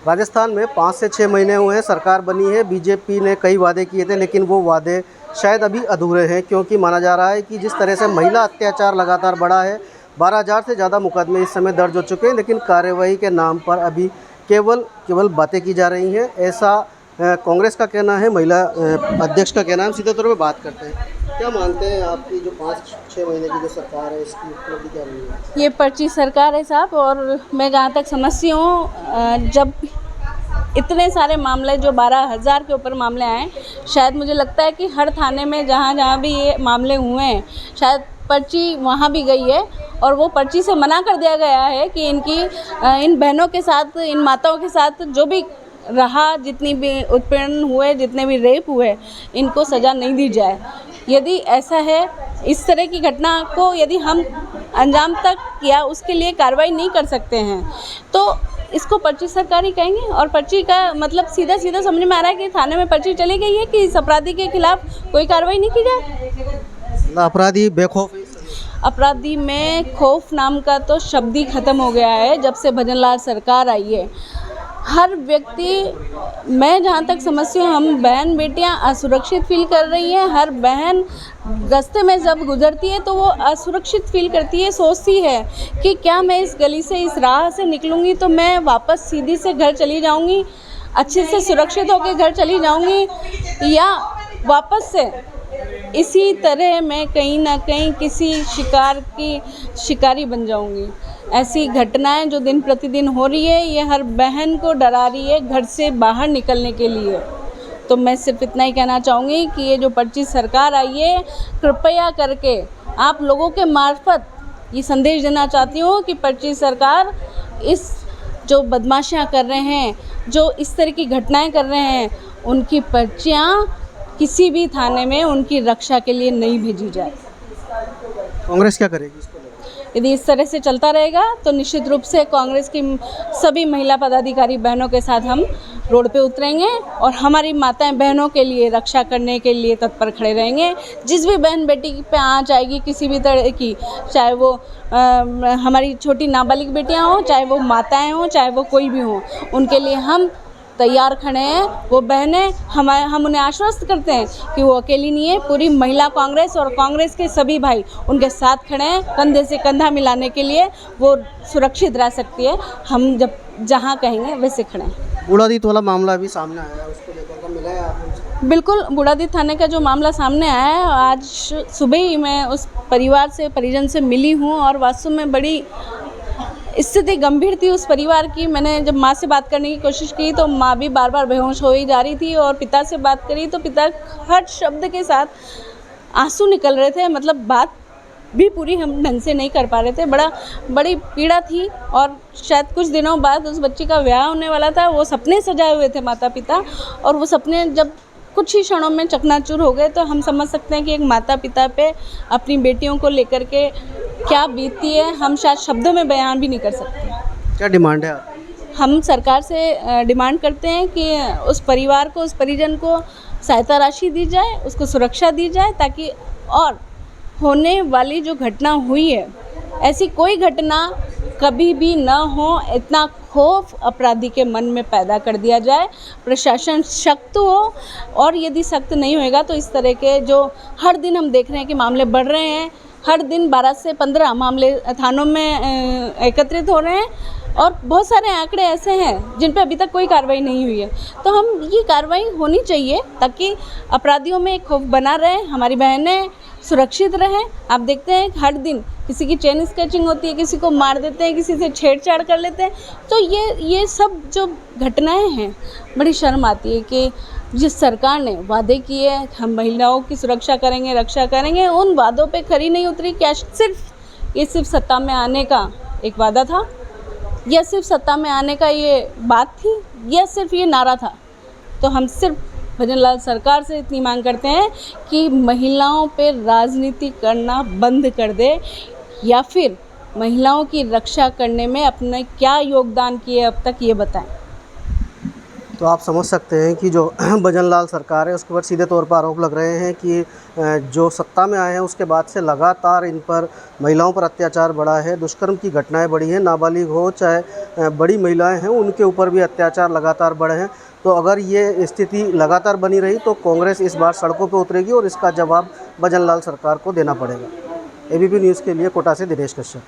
राजस्थान में 5 से 6 महीने हुए हैं, सरकार बनी है। बीजेपी ने कई वादे किए थे, लेकिन वो वादे शायद अभी अधूरे हैं, क्योंकि माना जा रहा है कि जिस तरह से महिला अत्याचार लगातार बढ़ा है, 12,000 से ज़्यादा मुकदमे इस समय दर्ज हो चुके हैं, लेकिन कार्यवाही के नाम पर अभी केवल बातें की जा रही हैं। ऐसा कांग्रेस का कहना है, महिला अध्यक्ष का कहना है। हम सीधे तौर पर बात करते हैं। क्या मानते हैं आपकी जो 5-6 महीने की जो सरकार है, इसकी उपलब्धि क्या रही है? ये पर्ची सरकार है साहब, और मैं जहाँ तक समझती हूँ, जब इतने सारे मामले जो 12,000 के ऊपर मामले आए, शायद मुझे लगता है कि हर थाने में जहाँ जहाँ भी ये मामले हुए हैं, शायद पर्ची वहाँ भी गई है और वो पर्ची से मना कर दिया गया है कि इन बहनों के साथ, इन माताओं के साथ जो भी रहा, जितनी भी उत्पीड़न हुए, जितने भी रेप हुए, इनको सज़ा नहीं दी जाए। यदि ऐसा है, इस तरह की घटना को यदि हम अंजाम तक या उसके लिए कार्रवाई नहीं कर सकते हैं, तो इसको पर्ची सरकारी कहेंगे। और पर्ची का मतलब सीधा सीधा समझ में आ रहा है कि थाने में पर्ची चली गई है कि इस अपराधी के खिलाफ कोई कार्रवाई नहीं की जाए। अपराधी बेखौफ है? अपराधी में खौफ नाम का तो शब्द ही ख़त्म हो गया है जब से भजनलाल सरकार आई है। हर व्यक्ति, मैं जहाँ तक समझती हूँ, हम बहन बेटियाँ असुरक्षित फील कर रही हैं। हर बहन रास्ते में जब गुजरती है तो वो असुरक्षित फील करती है, सोचती है कि क्या मैं इस गली से, इस राह से निकलूँगी तो मैं वापस सीधी से घर चली जाऊँगी, अच्छे से सुरक्षित होकर घर चली जाऊँगी, या वापस से इसी तरह मैं कहीं ना कहीं किसी शिकार की शिकारी बन जाऊंगी। ऐसी घटनाएं जो दिन प्रतिदिन हो रही है, ये हर बहन को डरा रही है घर से बाहर निकलने के लिए। तो मैं सिर्फ इतना ही कहना चाहूँगी कि ये जो पर्ची सरकार आई है, कृपया करके आप लोगों के मार्फत ये संदेश देना चाहती हूँ कि पर्ची सरकार इस जो बदमाशियाँ कर रहे हैं, जो इस तरह की घटनाएं कर रहे हैं, उनकी पर्चियाँ किसी भी थाने में उनकी रक्षा के लिए नहीं भेजी जाए। कांग्रेस क्या करेगी इसको? यदि इस तरह से चलता रहेगा तो निश्चित रूप से कांग्रेस की सभी महिला पदाधिकारी बहनों के साथ हम रोड पे उतरेंगे और हमारी माताएं बहनों के लिए रक्षा करने के लिए तत्पर खड़े रहेंगे। जिस भी बहन बेटी पे आँच आएगी किसी भी तरह की, चाहे वो हमारी छोटी नाबालिग बेटियां हों, चाहे वो माताएं हों, चाहे वो कोई भी हों, उनके लिए हम तैयार खड़े हैं। वो बहनें हम उन्हें आश्वस्त करते हैं कि वो अकेली नहीं है। पूरी महिला कांग्रेस और कांग्रेस के सभी भाई उनके साथ खड़े हैं, कंधे से कंधा मिलाने के लिए। वो सुरक्षित रह सकती है, हम जब जहाँ कहेंगे वैसे खड़े हैं। बूढ़ादीत वाला मामला भी सामने आया है, उसको लेकर के मिला है आपने? बिल्कुल, बूढ़ादीत थाने का जो मामला सामने आया है, आज सुबह ही मैं उस परिवार से, परिजन से मिली हूँ और वास्तव में बड़ी स्थिति गंभीर थी उस परिवार की। मैंने जब माँ से बात करने की कोशिश की तो माँ भी बार बार बेहोश हो ही जा रही थी, और पिता से बात करी तो पिता हर शब्द के साथ आंसू निकल रहे थे। मतलब बात भी पूरी हम ढंग से नहीं कर पा रहे थे। बड़ी पीड़ा थी, और शायद कुछ दिनों बाद उस बच्ची का ब्याह होने वाला था। वो सपने सजाए हुए थे माता पिता, और वो सपने जब कुछ ही क्षणों में चकनाचूर हो गए, तो हम समझ सकते हैं कि एक माता पिता पे अपनी बेटियों को लेकर के क्या बीतती है, हम शायद शब्दों में बयान भी नहीं कर सकते। क्या डिमांड है आपकी? हम सरकार से डिमांड करते हैं कि उस परिवार को, उस परिजन को सहायता राशि दी जाए, उसको सुरक्षा दी जाए, ताकि और होने वाली जो घटना हुई है, ऐसी कोई घटना कभी भी न हो। इतना खौफ अपराधी के मन में पैदा कर दिया जाए। प्रशासन सख्त हो, और यदि सख्त नहीं होएगा तो इस तरह के जो हर दिन हम देख रहे हैं कि मामले बढ़ रहे हैं, हर दिन 12 से 15 मामले थानों में एकत्रित हो रहे हैं, और बहुत सारे आंकड़े ऐसे हैं जिन पे अभी तक कोई कार्रवाई नहीं हुई है। तो हम ये कार्रवाई होनी चाहिए ताकि अपराधियों में एक खौफ बना रहे, हमारी बहनें सुरक्षित रहें। आप देखते हैं हर दिन किसी की चेन स्केचिंग होती है, किसी को मार देते हैं, किसी से छेड़छाड़ कर लेते हैं। तो ये सब जो घटनाएं हैं, बड़ी शर्म आती है कि जिस सरकार ने वादे किए हम महिलाओं की सुरक्षा करेंगे, रक्षा करेंगे, उन वादों पे खरी नहीं उतरी। क्या सिर्फ सत्ता में आने का एक वादा था, या सिर्फ सत्ता में आने का ये बात थी, या सिर्फ ये नारा था? तो हम सिर्फ भजनलाल सरकार से इतनी मांग करते हैं कि महिलाओं पे राजनीति करना बंद कर दे, या फिर महिलाओं की रक्षा करने में अपने क्या योगदान किए अब तक, ये बताएं। तो आप समझ सकते हैं कि जो भजन लाल सरकार है उसके ऊपर सीधे तौर पर आरोप लग रहे हैं कि जो सत्ता में आए हैं उसके बाद से लगातार इन पर महिलाओं पर अत्याचार बढ़ा है, दुष्कर्म की घटनाएं बढ़ी हैं, नाबालिग हो चाहे बड़ी महिलाएं हैं उनके ऊपर भी अत्याचार लगातार बढ़े हैं। तो अगर ये स्थिति लगातार बनी रही तो कांग्रेस इस बार सड़कों पर उतरेगी और इसका जवाब भजन लाल सरकार को देना पड़ेगा। एबीपी न्यूज़ के लिए कोटा से दिनेश कश्यप।